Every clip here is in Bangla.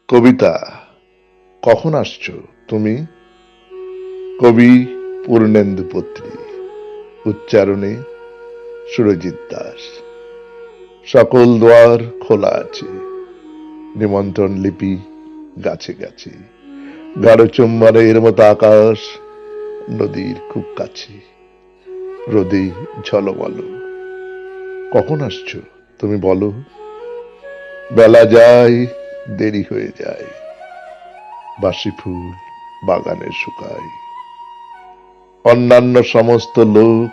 কবিতা, কখন আসছো তুমি? কবি পূর্ণেন্দু পত্রী, উচ্চারণে সুরজিৎ দাস। সকল দ্বার খোলা আছে, নিমন্ত্রণ লিপি গাছে গাছে। গাঢ় চুম্বনের মতো আকাশ নদীর খুব কাছে, রোদে ঝলমল। কখন আসছো তুমি বলো? বেলা যায়, দেরি হয়ে যায়, বাসি ফুল বাগানে শুকায়। অন্যান্য সমস্ত লোক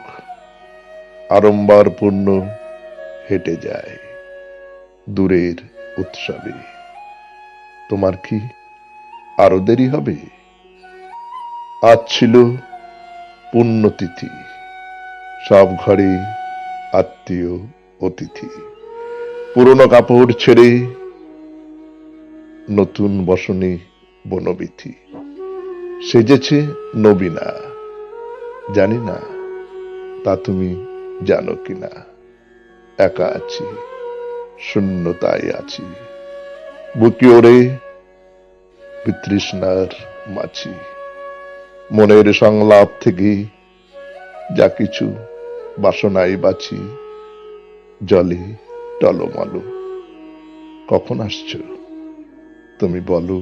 আড়ম্বর পূর্ণ হেঁটে যায় দূরের উৎসবে। তোমার কি আরো দেরি হবে? আজ ছিল পুণ্যতিথি, সব ঘরে আত্মীয় অতিথি। পুরনো কাপড় ছেড়ে নতুন বসনে বনবিথি। সেজেছে নবীনা, জানি না তা তুমি জানো কিনা। একা আছি, শূন্যতায় আছি, বুকে ওড়ে বিতৃষ্ণার মাছি। মনের সংলাপ থেকে যা কিছু বাসনায় বাছি, জলে টলমল। কখন আসছো তুমি বলো?